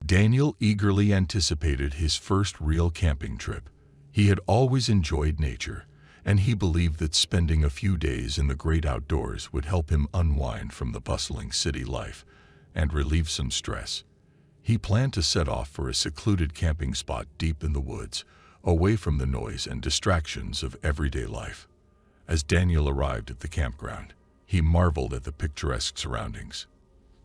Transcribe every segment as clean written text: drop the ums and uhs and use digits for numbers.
Daniel eagerly anticipated his first real camping trip. He had always enjoyed nature, and he believed that spending a few days in the great outdoors would help him unwind from the bustling city life and relieve some stress. He planned to set off for a secluded camping spot deep in the woods, away from the noise and distractions of everyday life. As Daniel arrived at the campground, he marveled at the picturesque surroundings.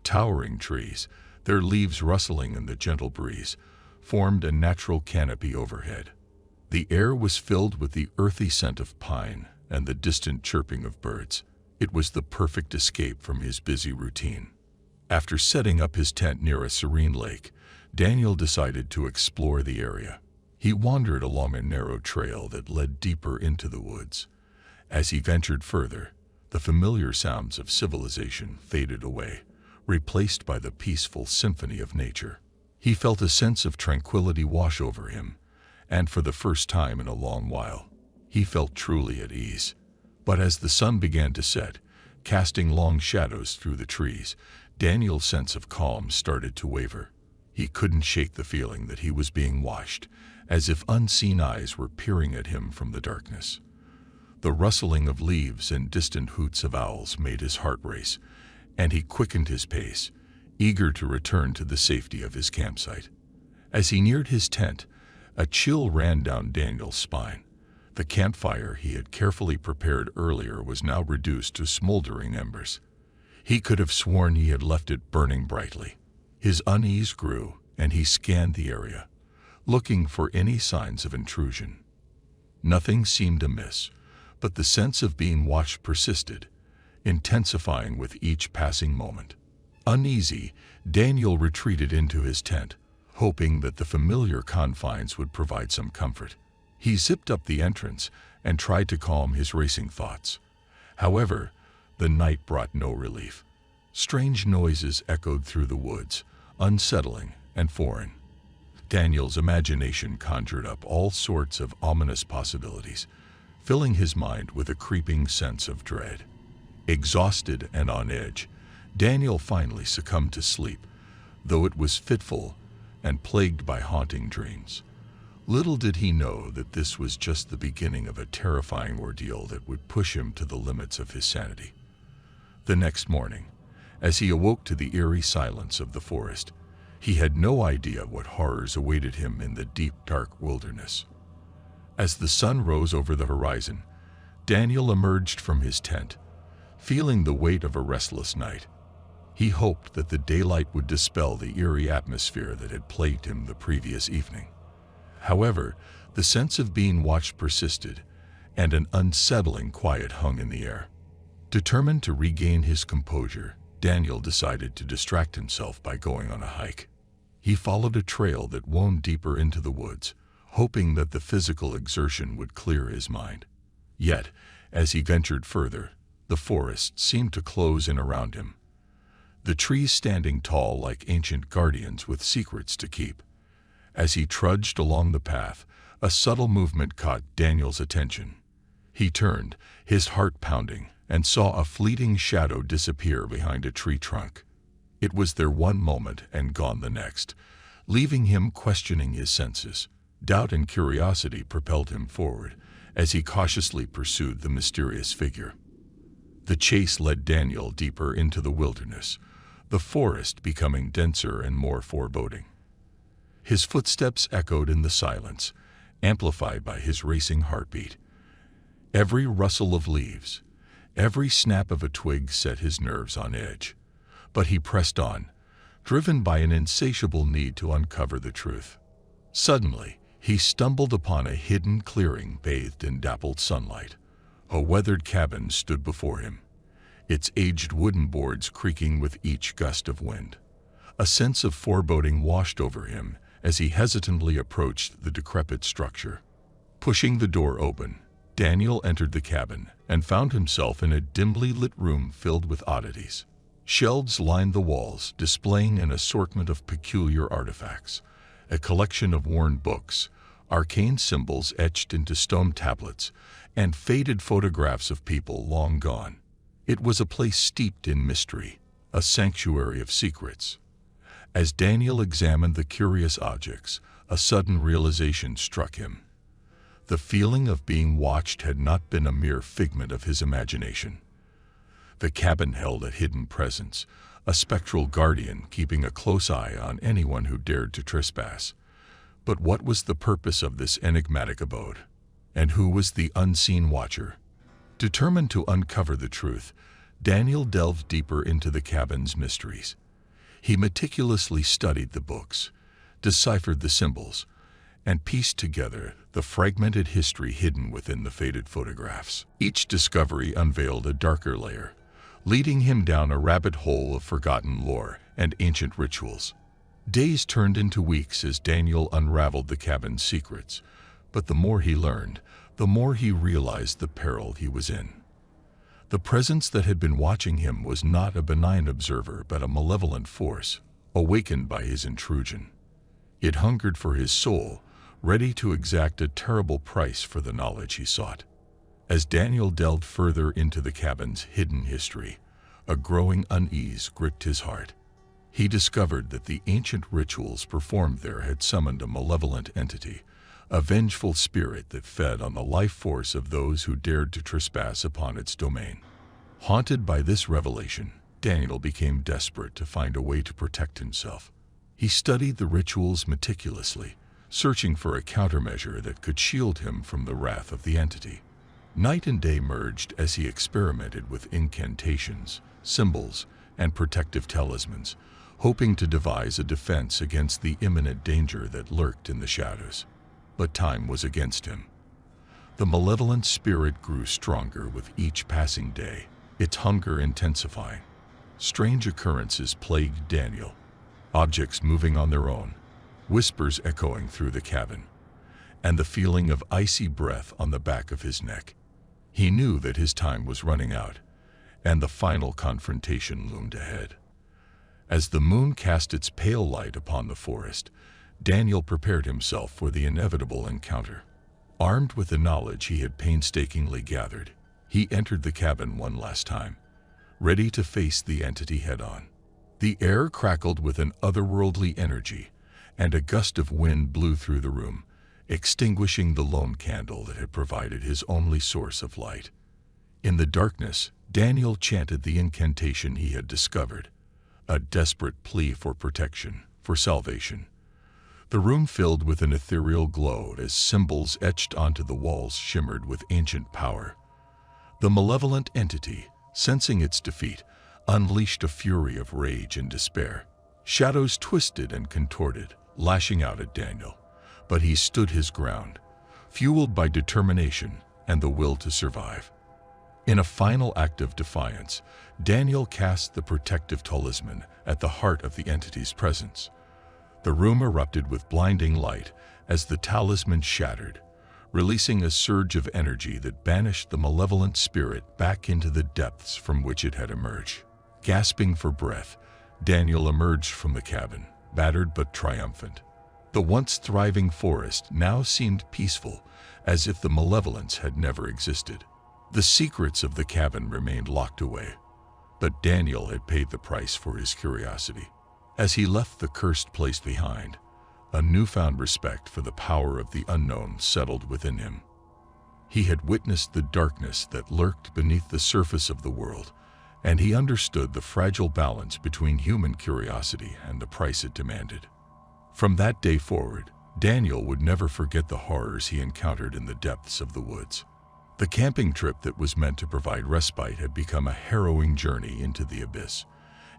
Towering trees, their leaves rustling in the gentle breeze, formed a natural canopy overhead. The air was filled with the earthy scent of pine and the distant chirping of birds. It was the perfect escape from his busy routine. After setting up his tent near a serene lake, Daniel decided to explore the area. He wandered along a narrow trail that led deeper into the woods. As he ventured further, the familiar sounds of civilization faded away, replaced by the peaceful symphony of nature. He felt a sense of tranquility wash over him, and for the first time in a long while, he felt truly at ease. But as the sun began to set, casting long shadows through the trees, Daniel's sense of calm started to waver. He couldn't shake the feeling that he was being watched, as if unseen eyes were peering at him from the darkness. The rustling of leaves and distant hoots of owls made his heart race, and he quickened his pace, eager to return to the safety of his campsite. As he neared his tent, a chill ran down Daniel's spine. The campfire he had carefully prepared earlier was now reduced to smoldering embers. He could have sworn he had left it burning brightly. His unease grew, and he scanned the area, looking for any signs of intrusion. Nothing seemed amiss, but the sense of being watched persisted, intensifying with each passing moment. Uneasy, Daniel retreated into his tent, hoping that the familiar confines would provide some comfort. He zipped up the entrance and tried to calm his racing thoughts. However, the night brought no relief. Strange noises echoed through the woods, unsettling and foreign. Daniel's imagination conjured up all sorts of ominous possibilities, filling his mind with a creeping sense of dread. Exhausted and on edge, Daniel finally succumbed to sleep, though it was fitful and plagued by haunting dreams. Little did he know that this was just the beginning of a terrifying ordeal that would push him to the limits of his sanity. The next morning, as he awoke to the eerie silence of the forest, he had no idea what horrors awaited him in the deep, dark wilderness. As the sun rose over the horizon, Daniel emerged from his tent, feeling the weight of a restless night. He hoped that the daylight would dispel the eerie atmosphere that had plagued him the previous evening. However, the sense of being watched persisted, and an unsettling quiet hung in the air. Determined to regain his composure, Daniel decided to distract himself by going on a hike. He followed a trail that wound deeper into the woods, hoping that the physical exertion would clear his mind. Yet, as he ventured further, the forest seemed to close in around him, the trees standing tall like ancient guardians with secrets to keep. As he trudged along the path, a subtle movement caught Daniel's attention. He turned, his heart pounding, and saw a fleeting shadow disappear behind a tree trunk. It was there one moment and gone the next, leaving him questioning his senses. Doubt and curiosity propelled him forward as he cautiously pursued the mysterious figure. The chase led Daniel deeper into the wilderness, the forest becoming denser and more foreboding. His footsteps echoed in the silence, amplified by his racing heartbeat. Every rustle of leaves, every snap of a twig set his nerves on edge. But he pressed on, driven by an insatiable need to uncover the truth. Suddenly, he stumbled upon a hidden clearing bathed in dappled sunlight. A weathered cabin stood before him, its aged wooden boards creaking with each gust of wind. A sense of foreboding washed over him as he hesitantly approached the decrepit structure. Pushing the door open, Daniel entered the cabin and found himself in a dimly lit room filled with oddities. Shelves lined the walls, displaying an assortment of peculiar artifacts, a collection of worn books, arcane symbols etched into stone tablets, and faded photographs of people long gone. It was a place steeped in mystery, a sanctuary of secrets. As Daniel examined the curious objects, a sudden realization struck him. The feeling of being watched had not been a mere figment of his imagination. The cabin held a hidden presence, a spectral guardian keeping a close eye on anyone who dared to trespass. But what was the purpose of this enigmatic abode? And who was the unseen watcher? Determined to uncover the truth, Daniel delved deeper into the cabin's mysteries. He meticulously studied the books, deciphered the symbols, and pieced together the fragmented history hidden within the faded photographs. Each discovery unveiled a darker layer, leading him down a rabbit hole of forgotten lore and ancient rituals. Days turned into weeks as Daniel unraveled the cabin's secrets, but the more he learned, the more he realized the peril he was in. The presence that had been watching him was not a benign observer but a malevolent force, awakened by his intrusion. It hungered for his soul, ready to exact a terrible price for the knowledge he sought. As Daniel delved further into the cabin's hidden history, a growing unease gripped his heart. He discovered that the ancient rituals performed there had summoned a malevolent entity, a vengeful spirit that fed on the life force of those who dared to trespass upon its domain. Haunted by this revelation, Daniel became desperate to find a way to protect himself. He studied the rituals meticulously, searching for a countermeasure that could shield him from the wrath of the entity. Night and day merged as he experimented with incantations, symbols, and protective talismans, hoping to devise a defense against the imminent danger that lurked in the shadows. But time was against him. The malevolent spirit grew stronger with each passing day, its hunger intensifying. Strange occurrences plagued Daniel, objects moving on their own, whispers echoing through the cabin, and the feeling of icy breath on the back of his neck. He knew that his time was running out, and the final confrontation loomed ahead. As the moon cast its pale light upon the forest, Daniel prepared himself for the inevitable encounter. Armed with the knowledge he had painstakingly gathered, he entered the cabin one last time, ready to face the entity head-on. The air crackled with an otherworldly energy, and a gust of wind blew through the room, extinguishing the lone candle that had provided his only source of light. In the darkness, Daniel chanted the incantation he had discovered, a desperate plea for protection, for salvation. The room filled with an ethereal glow as symbols etched onto the walls shimmered with ancient power. The malevolent entity, sensing its defeat, unleashed a fury of rage and despair. Shadows twisted and contorted, lashing out at Daniel, but he stood his ground, fueled by determination and the will to survive. In a final act of defiance, Daniel cast the protective talisman at the heart of the entity's presence. The room erupted with blinding light as the talisman shattered, releasing a surge of energy that banished the malevolent spirit back into the depths from which it had emerged. Gasping for breath, Daniel emerged from the cabin, battered but triumphant. The once thriving forest now seemed peaceful, as if the malevolence had never existed. The secrets of the cabin remained locked away, but Daniel had paid the price for his curiosity. As he left the cursed place behind, a newfound respect for the power of the unknown settled within him. He had witnessed the darkness that lurked beneath the surface of the world, and he understood the fragile balance between human curiosity and the price it demanded. From that day forward, Daniel would never forget the horrors he encountered in the depths of the woods. The camping trip that was meant to provide respite had become a harrowing journey into the abyss,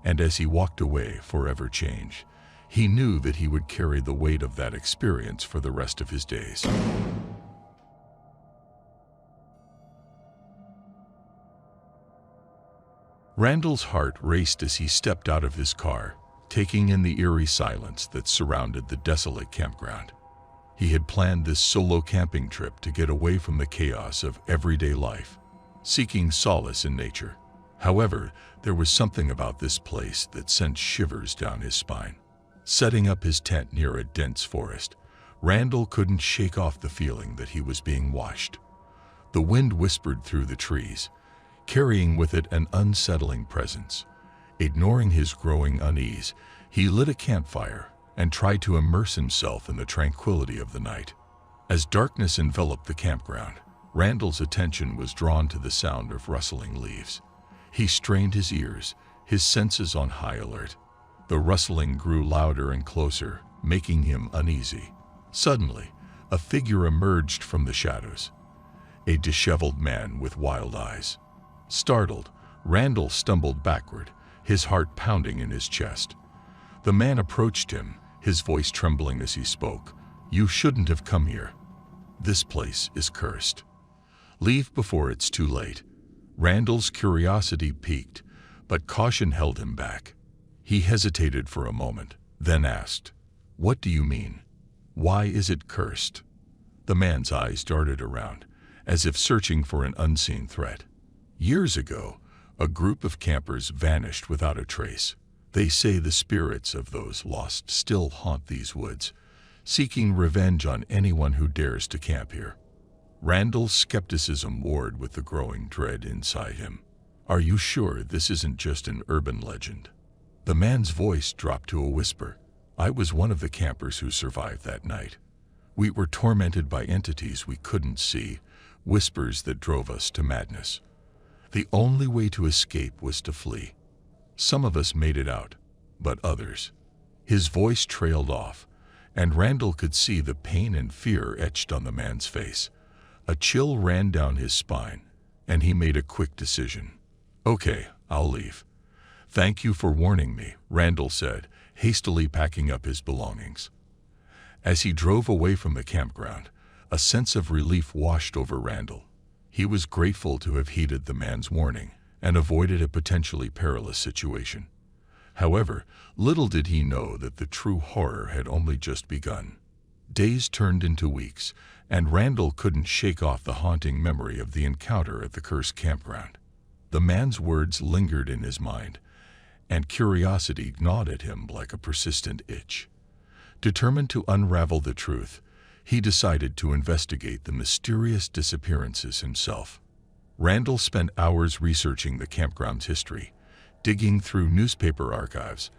and as he walked away, forever changed, he knew that he would carry the weight of that experience for the rest of his days. Randall's heart raced as he stepped out of his car, taking in the eerie silence that surrounded the desolate campground. He had planned this solo camping trip to get away from the chaos of everyday life, seeking solace in nature. However, there was something about this place that sent shivers down his spine. Setting up his tent near a dense forest, Randall couldn't shake off the feeling that he was being watched. The wind whispered through the trees, carrying with it an unsettling presence, Ignoring his growing unease, he lit a campfire and tried to immerse himself in the tranquility of the night. As darkness enveloped the campground, Randall's attention was drawn to the sound of rustling leaves. He strained his ears, his senses on high alert. The rustling grew louder and closer, making him uneasy. Suddenly, a figure emerged from the shadows, a disheveled man with wild eyes. Startled, Randall stumbled backward, his heart pounding in his chest. The man approached him, his voice trembling as he spoke. "You shouldn't have come here. This place is cursed. Leave before it's too late." Randall's curiosity piqued, but caution held him back. He hesitated for a moment, then asked, "What do you mean? Why is it cursed?" The man's eyes darted around, as if searching for an unseen threat. "Years ago, a group of campers vanished without a trace. They say the spirits of those lost still haunt these woods, seeking revenge on anyone who dares to camp here." Randall's skepticism warred with the growing dread inside him. "Are you sure this isn't just an urban legend?" The man's voice dropped to a whisper. "I was one of the campers who survived that night. We were tormented by entities we couldn't see, whispers that drove us to madness. The only way to escape was to flee. Some of us made it out, but others." His voice trailed off, and Randall could see the pain and fear etched on the man's face. A chill ran down his spine, and he made a quick decision. "Okay, I'll leave. Thank you for warning me," Randall said, hastily packing up his belongings. As he drove away from the campground, a sense of relief washed over Randall. He was grateful to have heeded the man's warning and avoided a potentially perilous situation. However, little did he know that the true horror had only just begun. Days turned into weeks, and Randall couldn't shake off the haunting memory of the encounter at the cursed campground. The man's words lingered in his mind, and curiosity gnawed at him like a persistent itch. Determined to unravel the truth, he decided to investigate the mysterious disappearances himself. Randall spent hours researching the campground's history, digging through newspaper archives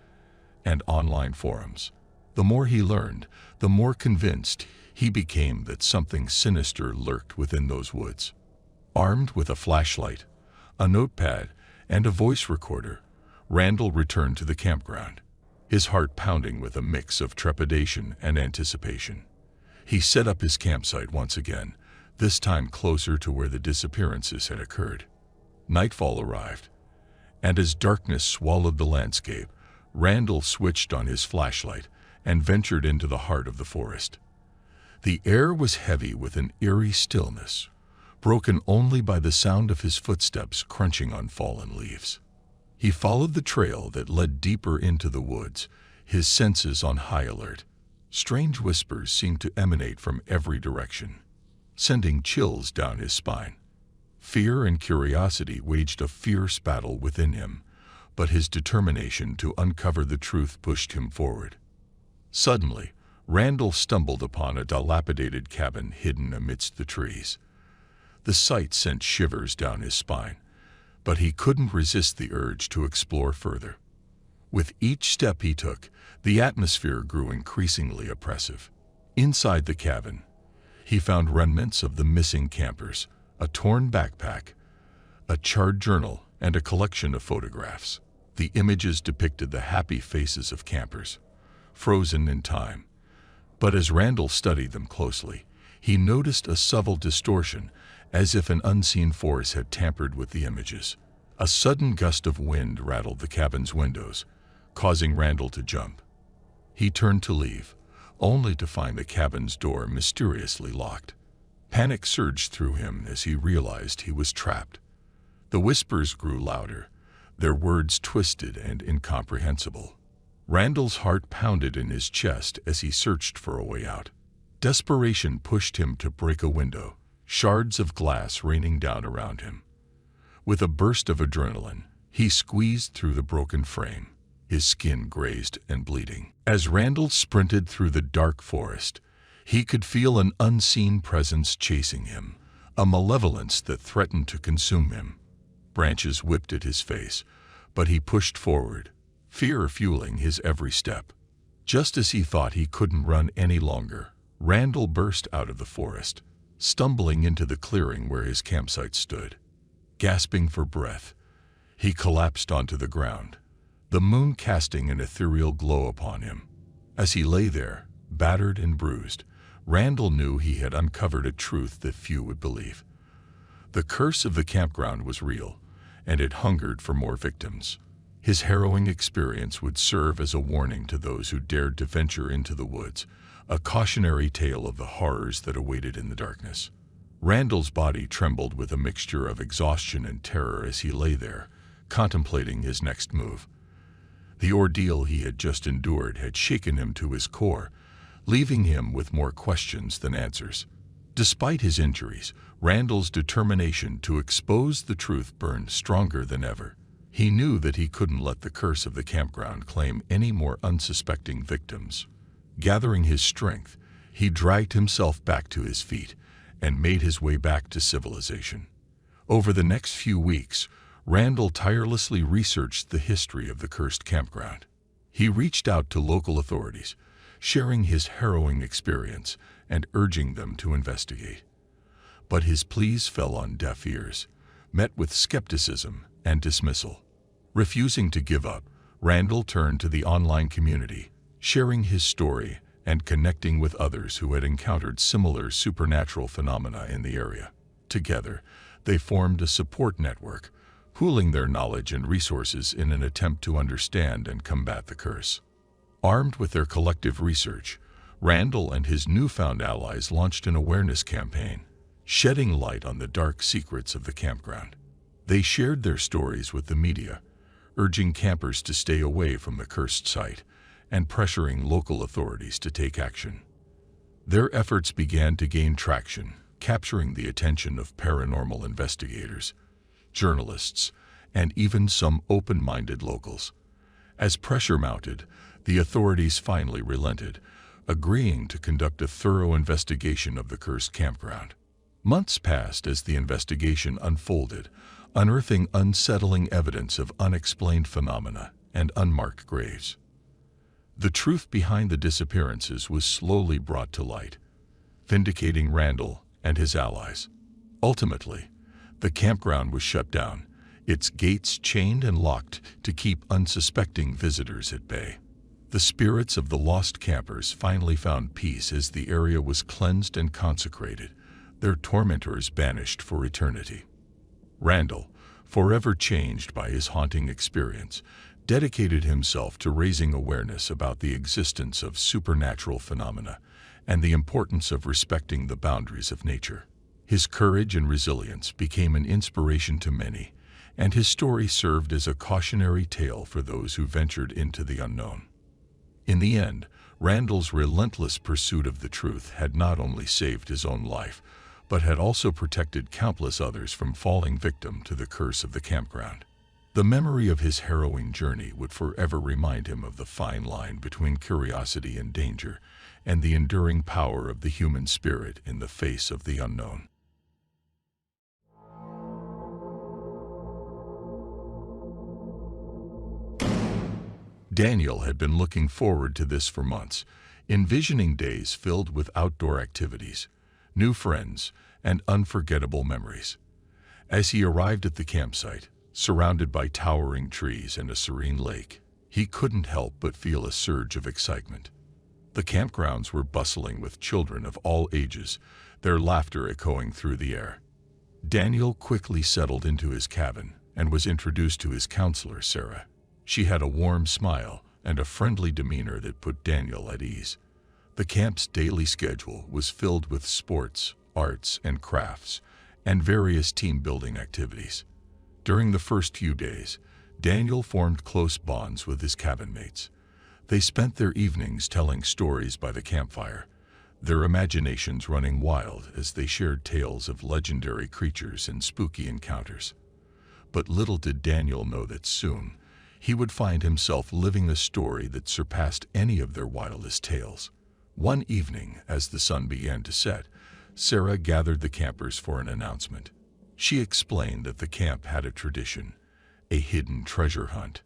and online forums. The more he learned, the more convinced he became that something sinister lurked within those woods. Armed with a flashlight, a notepad, and a voice recorder, Randall returned to the campground, his heart pounding with a mix of trepidation and anticipation. He set up his campsite once again, this time closer to where the disappearances had occurred. Nightfall arrived, and as darkness swallowed the landscape, Randall switched on his flashlight and ventured into the heart of the forest. The air was heavy with an eerie stillness, broken only by the sound of his footsteps crunching on fallen leaves. He followed the trail that led deeper into the woods, his senses on high alert. Strange whispers seemed to emanate from every direction, sending chills down his spine. Fear and curiosity waged a fierce battle within him, but his determination to uncover the truth pushed him forward. Suddenly, Randall stumbled upon a dilapidated cabin hidden amidst the trees. The sight sent shivers down his spine, but he couldn't resist the urge to explore further. With each step he took, the atmosphere grew increasingly oppressive. Inside the cabin, he found remnants of the missing campers, a torn backpack, a charred journal, and a collection of photographs. The images depicted the happy faces of campers, frozen in time. But as Randall studied them closely, he noticed a subtle distortion, as if an unseen force had tampered with the images. A sudden gust of wind rattled the cabin's windows, causing Randall to jump. He turned to leave, only to find the cabin's door mysteriously locked. Panic surged through him as he realized he was trapped. The whispers grew louder, their words twisted and incomprehensible. Randall's heart pounded in his chest as he searched for a way out. Desperation pushed him to break a window, shards of glass raining down around him. With a burst of adrenaline, he squeezed through the broken frame, his skin grazed and bleeding. As Randall sprinted through the dark forest, he could feel an unseen presence chasing him, a malevolence that threatened to consume him. Branches whipped at his face, But he pushed forward, fear fueling his every step. Just as he thought he couldn't run any longer, Randall burst out of the forest, stumbling into the clearing where his campsite stood. Gasping for breath, he collapsed onto the ground, the moon casting an ethereal glow upon him. As he lay there, battered and bruised, Randall knew he had uncovered a truth that few would believe. The curse of the campground was real, and it hungered for more victims. His harrowing experience would serve as a warning to those who dared to venture into the woods, a cautionary tale of the horrors that awaited in the darkness. Randall's body trembled with a mixture of exhaustion and terror as he lay there, contemplating his next move. The ordeal he had just endured had shaken him to his core, leaving him with more questions than answers. Despite his injuries, Randall's determination to expose the truth burned stronger than ever. He knew that he couldn't let the curse of the campground claim any more unsuspecting victims. Gathering his strength, he dragged himself back to his feet and made his way back to civilization. Over the next few weeks, Randall tirelessly researched the history of the cursed campground. He reached out to local authorities, sharing his harrowing experience and urging them to investigate. But his pleas fell on deaf ears, met with skepticism and dismissal. Refusing to give up, Randall turned to the online community, sharing his story and connecting with others who had encountered similar supernatural phenomena in the area. Together, they formed a support network, pooling their knowledge and resources in an attempt to understand and combat the curse. Armed with their collective research, Randall and his newfound allies launched an awareness campaign, shedding light on the dark secrets of the campground. They shared their stories with the media, urging campers to stay away from the cursed site and pressuring local authorities to take action. Their efforts began to gain traction, capturing the attention of paranormal investigators, journalists, and even some open-minded locals. As pressure mounted, the authorities finally relented, agreeing to conduct a thorough investigation of the cursed campground. Months passed as the investigation unfolded, unearthing unsettling evidence of unexplained phenomena and unmarked graves. The truth behind the disappearances was slowly brought to light, vindicating Randall and his allies. Ultimately, the campground was shut down, its gates chained and locked to keep unsuspecting visitors at bay. The spirits of the lost campers finally found peace as the area was cleansed and consecrated, their tormentors banished for eternity. Randall, forever changed by his haunting experience, dedicated himself to raising awareness about the existence of supernatural phenomena and the importance of respecting the boundaries of nature. His courage and resilience became an inspiration to many, and his story served as a cautionary tale for those who ventured into the unknown. In the end, Randall's relentless pursuit of the truth had not only saved his own life, but had also protected countless others from falling victim to the curse of the campground. The memory of his harrowing journey would forever remind him of the fine line between curiosity and danger, and the enduring power of the human spirit in the face of the unknown. Daniel had been looking forward to this for months, envisioning days filled with outdoor activities, new friends, and unforgettable memories. As he arrived at the campsite, surrounded by towering trees and a serene lake, he couldn't help but feel a surge of excitement. The campgrounds were bustling with children of all ages, their laughter echoing through the air. Daniel quickly settled into his cabin and was introduced to his counselor, Sarah. She had a warm smile and a friendly demeanor that put Daniel at ease. The camp's daily schedule was filled with sports, arts, and crafts, and various team-building activities. During the first few days, Daniel formed close bonds with his cabin mates. They spent their evenings telling stories by the campfire, their imaginations running wild as they shared tales of legendary creatures and spooky encounters. But little did Daniel know that soon, he would find himself living a story that surpassed any of their wildest tales. One evening, as the sun began to set, Sarah gathered the campers for an announcement. She explained that the camp had a tradition, a hidden treasure hunt.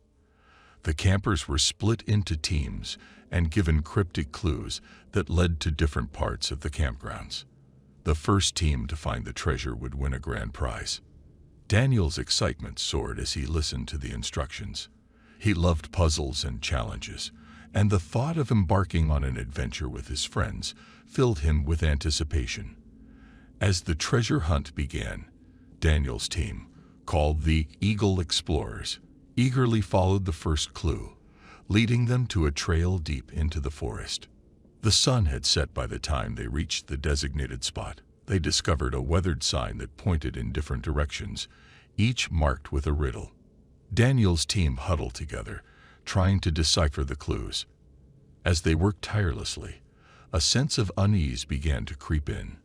The campers were split into teams and given cryptic clues that led to different parts of the campgrounds. The first team to find the treasure would win a grand prize. Daniel's excitement soared as he listened to the instructions. He loved puzzles and challenges, and the thought of embarking on an adventure with his friends filled him with anticipation. As the treasure hunt began, Daniel's team, called the Eagle Explorers, eagerly followed the first clue, leading them to a trail deep into the forest. The sun had set by the time they reached the designated spot. They discovered a weathered sign that pointed in different directions, each marked with a riddle. Daniel's team huddled together, trying to decipher the clues. As they worked tirelessly, a sense of unease began to creep in.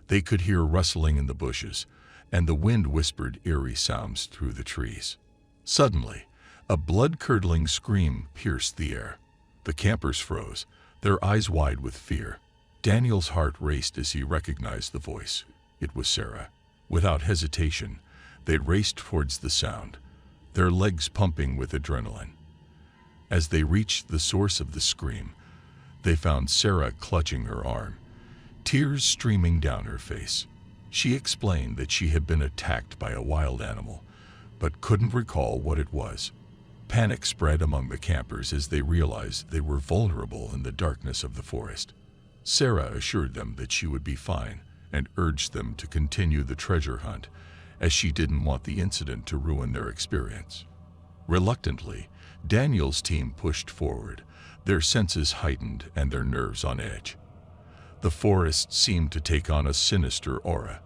They could hear rustling in the bushes, and the wind whispered eerie sounds through the trees. Suddenly, a blood-curdling scream pierced the air. The campers froze, their eyes wide with fear. Daniel's heart raced as he recognized the voice. It was Sarah. Without hesitation, they raced towards the sound, their legs pumping with adrenaline. As they reached the source of the scream, they found Sarah clutching her arm, tears streaming down her face. She explained that she had been attacked by a wild animal, but couldn't recall what it was. Panic spread among the campers as they realized they were vulnerable in the darkness of the forest. Sarah assured them that she would be fine and urged them to continue the treasure hunt, as she didn't want the incident to ruin their experience. Reluctantly, Daniel's team pushed forward, their senses heightened and their nerves on edge. The forest seemed to take on a sinister aura,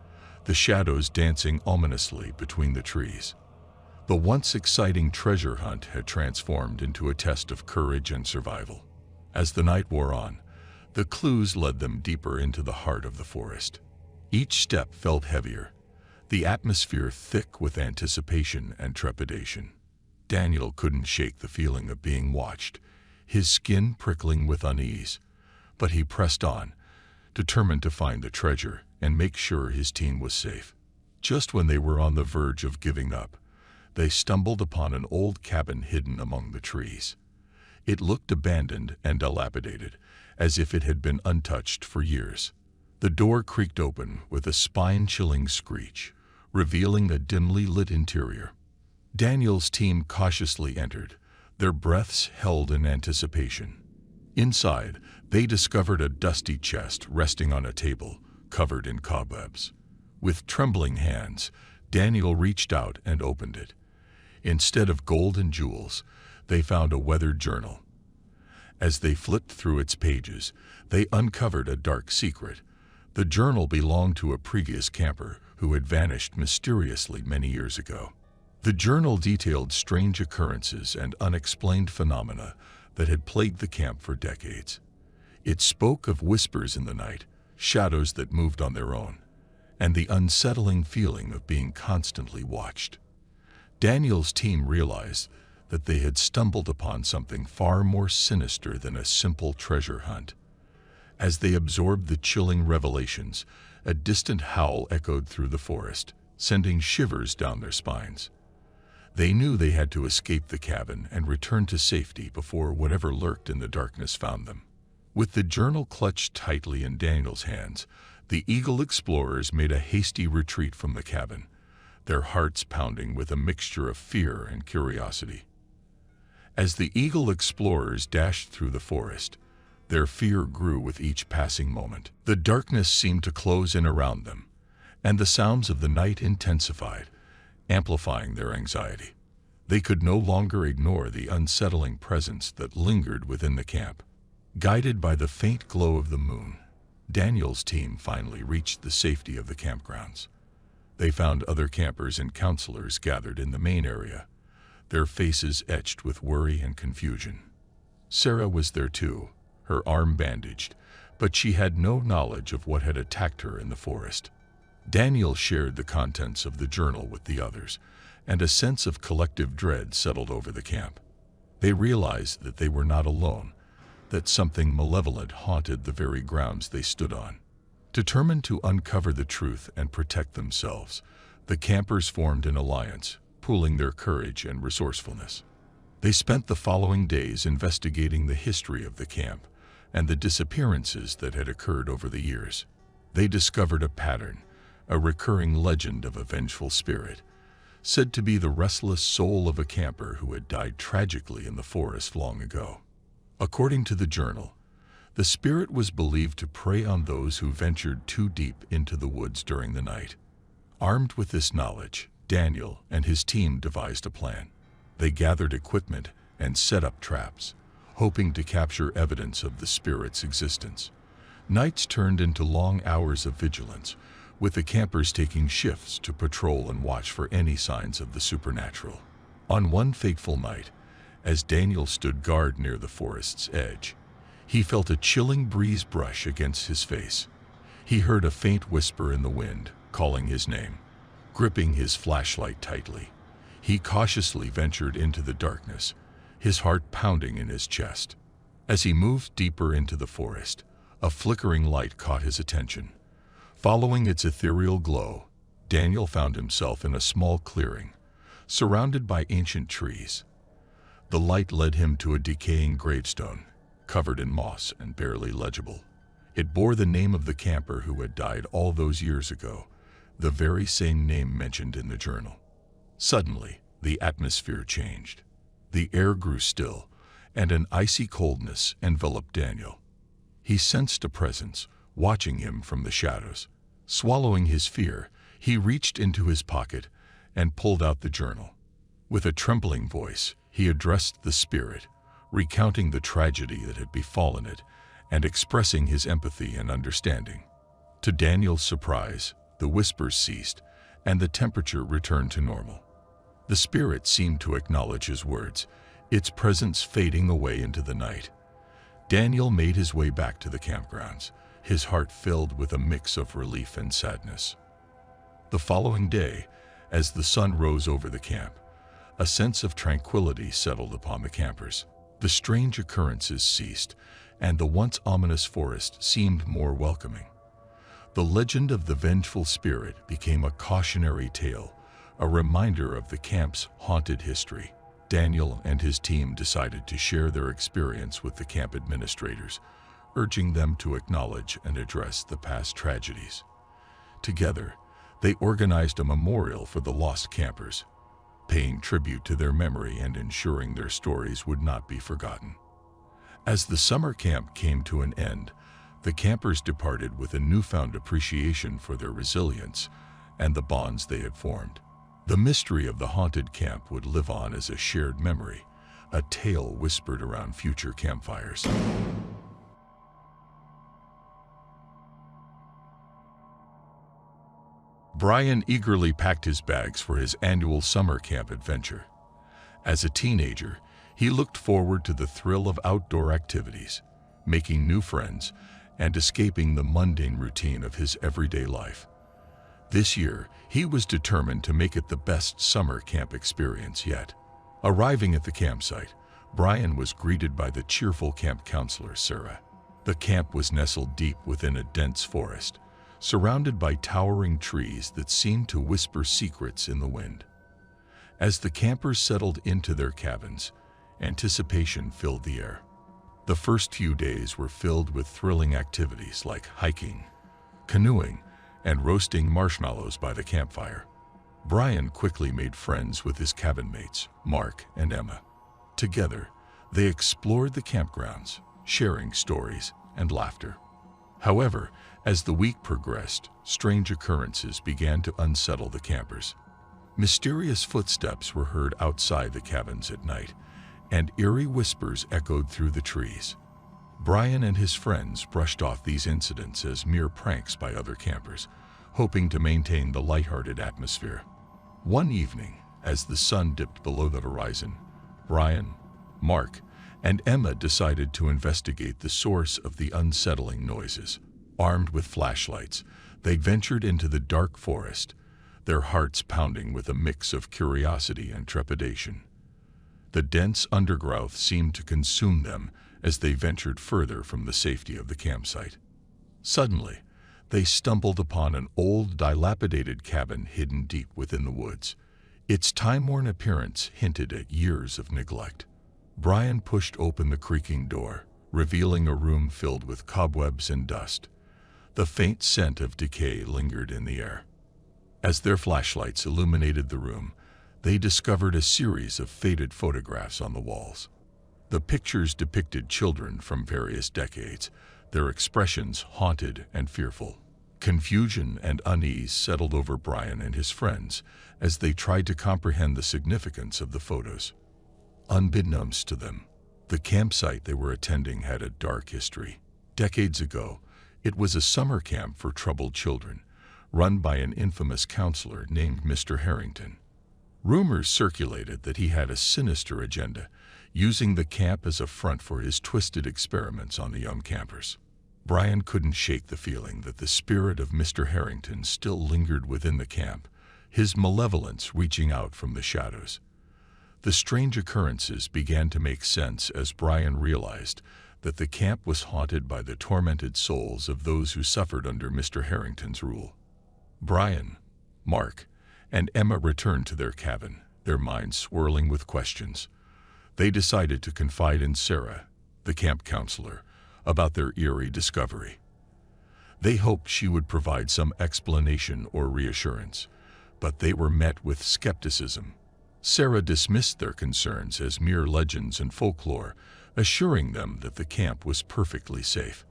the shadows dancing ominously between the trees. The once exciting treasure hunt had transformed into a test of courage and survival. As the night wore on, the clues led them deeper into the heart of the forest. Each step felt heavier, the atmosphere thick with anticipation and trepidation. Daniel couldn't shake the feeling of being watched, his skin prickling with unease, but he pressed on, determined to find the treasure and make sure his team was safe. Just when they were on the verge of giving up, they stumbled upon an old cabin hidden among the trees. It looked abandoned and dilapidated, as if it had been untouched for years. The door creaked open with a spine-chilling screech, revealing a dimly lit interior. Daniel's team cautiously entered, their breaths held in anticipation. Inside, they discovered a dusty chest resting on a table, covered in cobwebs. With trembling hands, Daniel reached out and opened it. Instead of gold and jewels, they found a weathered journal. As they flipped through its pages, they uncovered a dark secret. The journal belonged to a previous camper who had vanished mysteriously many years ago. The journal detailed strange occurrences and unexplained phenomena that had plagued the camp for decades. It spoke of whispers in the night, shadows that moved on their own, and the unsettling feeling of being constantly watched. Daniel's team realized that they had stumbled upon something far more sinister than a simple treasure hunt. As they absorbed the chilling revelations, a distant howl echoed through the forest, sending shivers down their spines. They knew they had to escape the cabin and return to safety before whatever lurked in the darkness found them. With the journal clutched tightly in Daniel's hands, the Eagle Explorers made a hasty retreat from the cabin, their hearts pounding with a mixture of fear and curiosity. As the Eagle Explorers dashed through the forest, their fear grew with each passing moment. The darkness seemed to close in around them, and the sounds of the night intensified, amplifying their anxiety. They could no longer ignore the unsettling presence that lingered within the camp. Guided by the faint glow of the moon, Daniel's team finally reached the safety of the campgrounds. They found other campers and counselors gathered in the main area, their faces etched with worry and confusion. Sarah was there too, her arm bandaged, but she had no knowledge of what had attacked her in the forest. Daniel shared the contents of the journal with the others, and a sense of collective dread settled over the camp. They realized that they were not alone, that something malevolent haunted the very grounds they stood on. Determined to uncover the truth and protect themselves, the campers formed an alliance, pooling their courage and resourcefulness. They spent the following days investigating the history of the camp and the disappearances that had occurred over the years. They discovered a pattern, a recurring legend of a vengeful spirit, said to be the restless soul of a camper who had died tragically in the forest long ago. According to the journal, the spirit was believed to prey on those who ventured too deep into the woods during the night. Armed with this knowledge, Daniel and his team devised a plan. They gathered equipment and set up traps, hoping to capture evidence of the spirit's existence. Nights turned into long hours of vigilance, with the campers taking shifts to patrol and watch for any signs of the supernatural. On one fateful night, as Daniel stood guard near the forest's edge, he felt a chilling breeze brush against his face. He heard a faint whisper in the wind, calling his name. Gripping his flashlight tightly, he cautiously ventured into the darkness, his heart pounding in his chest. As he moved deeper into the forest, a flickering light caught his attention. Following its ethereal glow, Daniel found himself in a small clearing, surrounded by ancient trees. The light led him to a decaying gravestone, covered in moss and barely legible. It bore the name of the camper who had died all those years ago, the very same name mentioned in the journal. Suddenly, the atmosphere changed. The air grew still, and an icy coldness enveloped Daniel. He sensed a presence, watching him from the shadows. Swallowing his fear, he reached into his pocket and pulled out the journal. With a trembling voice, he addressed the spirit, recounting the tragedy that had befallen it and expressing his empathy and understanding. To Daniel's surprise, the whispers ceased and the temperature returned to normal. The spirit seemed to acknowledge his words, its presence fading away into the night. Daniel made his way back to the campgrounds, his heart filled with a mix of relief and sadness. The following day, as the sun rose over the camp, a sense of tranquility settled upon the campers. The strange occurrences ceased, and the once ominous forest seemed more welcoming. The legend of the vengeful spirit became a cautionary tale, a reminder of the camp's haunted history. Daniel and his team decided to share their experience with the camp administrators, urging them to acknowledge and address the past tragedies. Together, they organized a memorial for the lost campers, paying tribute to their memory and ensuring their stories would not be forgotten. As the summer camp came to an end, the campers departed with a newfound appreciation for their resilience and the bonds they had formed. The mystery of the haunted camp would live on as a shared memory, a tale whispered around future campfires. Brian eagerly packed his bags for his annual summer camp adventure. As a teenager, he looked forward to the thrill of outdoor activities, making new friends, and escaping the mundane routine of his everyday life. This year, he was determined to make it the best summer camp experience yet. Arriving at the campsite, Brian was greeted by the cheerful camp counselor, Sarah. The camp was nestled deep within a dense forest, surrounded by towering trees that seemed to whisper secrets in the wind. As the campers settled into their cabins, anticipation filled the air. The first few days were filled with thrilling activities like hiking, canoeing, and roasting marshmallows by the campfire. Brian quickly made friends with his cabin mates, Mark and Emma. Together, they explored the campgrounds, sharing stories and laughter. However, as the week progressed, strange occurrences began to unsettle the campers. Mysterious footsteps were heard outside the cabins at night, and eerie whispers echoed through the trees. Brian and his friends brushed off these incidents as mere pranks by other campers, hoping to maintain the lighthearted atmosphere. One evening, as the sun dipped below the horizon, Brian, Mark, and Emma decided to investigate the source of the unsettling noises. Armed with flashlights, they ventured into the dark forest, their hearts pounding with a mix of curiosity and trepidation. The dense undergrowth seemed to consume them as they ventured further from the safety of the campsite. Suddenly, they stumbled upon an old, dilapidated cabin hidden deep within the woods. Its time-worn appearance hinted at years of neglect. Brian pushed open the creaking door, revealing a room filled with cobwebs and dust. The faint scent of decay lingered in the air. As their flashlights illuminated the room, they discovered a series of faded photographs on the walls. The pictures depicted children from various decades, their expressions haunted and fearful. Confusion and unease settled over Brian and his friends as they tried to comprehend the significance of the photos. Unbeknownst to them, the campsite they were attending had a dark history. Decades ago, it was a summer camp for troubled children, run by an infamous counselor named Mr. Harrington. Rumors circulated that he had a sinister agenda, using the camp as a front for his twisted experiments on the young campers. Brian couldn't shake the feeling that the spirit of Mr. Harrington still lingered within the camp, his malevolence reaching out from the shadows. The strange occurrences began to make sense as Brian realized that the camp was haunted by the tormented souls of those who suffered under Mr. Harrington's rule. Brian, Mark, and Emma returned to their cabin, their minds swirling with questions. They decided to confide in Sarah, the camp counselor, about their eerie discovery. They hoped she would provide some explanation or reassurance, but they were met with skepticism. Sarah dismissed their concerns as mere legends and folklore, assuring them that the camp was perfectly safe.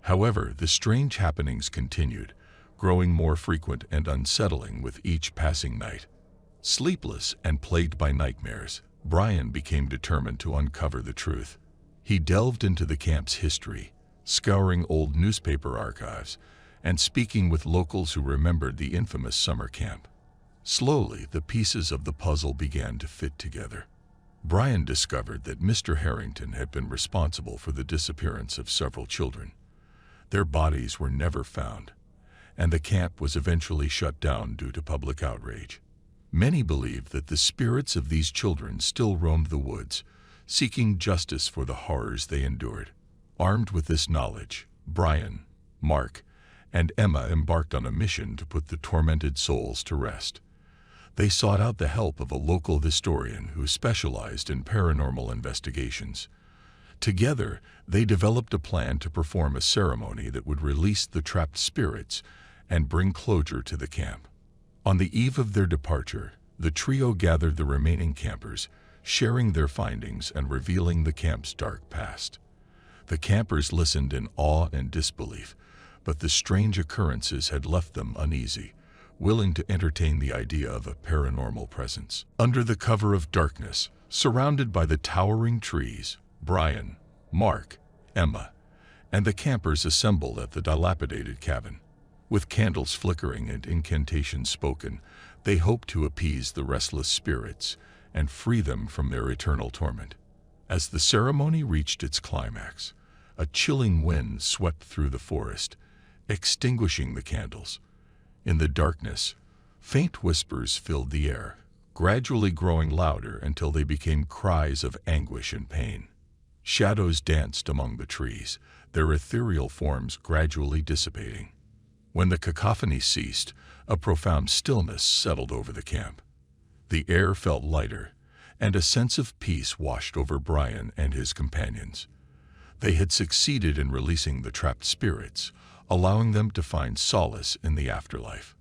However, the strange happenings continued, growing more frequent and unsettling with each passing night. Sleepless and plagued by nightmares, Brian became determined to uncover the truth. He delved into the camp's history, scouring old newspaper archives and speaking with locals who remembered the infamous summer camp. Slowly, the pieces of the puzzle began to fit together. Brian discovered that Mr. Harrington had been responsible for the disappearance of several children. Their bodies were never found, and the camp was eventually shut down due to public outrage. Many believed that the spirits of these children still roamed the woods, seeking justice for the horrors they endured. Armed with this knowledge, Brian, Mark, and Emma embarked on a mission to put the tormented souls to rest. They sought out the help of a local historian who specialized in paranormal investigations. Together, they developed a plan to perform a ceremony that would release the trapped spirits and bring closure to the camp. On the eve of their departure, the trio gathered the remaining campers, sharing their findings and revealing the camp's dark past. The campers listened in awe and disbelief, but the strange occurrences had left them uneasy, willing to entertain the idea of a paranormal presence. Under the cover of darkness, surrounded by the towering trees, Brian, Mark, Emma, and the campers assembled at the dilapidated cabin. With candles flickering and incantations spoken, they hoped to appease the restless spirits and free them from their eternal torment. As the ceremony reached its climax, a chilling wind swept through the forest, extinguishing the candles. In the darkness, faint whispers filled the air, gradually growing louder until they became cries of anguish and pain. Shadows danced among the trees, their ethereal forms gradually dissipating. When the cacophony ceased, a profound stillness settled over the camp. The air felt lighter, and a sense of peace washed over Brian and his companions. They had succeeded in releasing the trapped spirits, allowing them to find solace in the afterlife.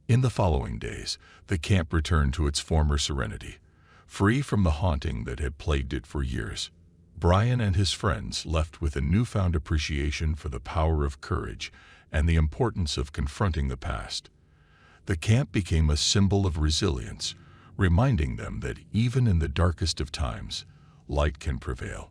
In the following days, the camp returned to its former serenity, free from the haunting that had plagued it for years. Brian and his friends left with a newfound appreciation for the power of courage and the importance of confronting the past. The camp became a symbol of resilience, reminding them that even in the darkest of times, light can prevail.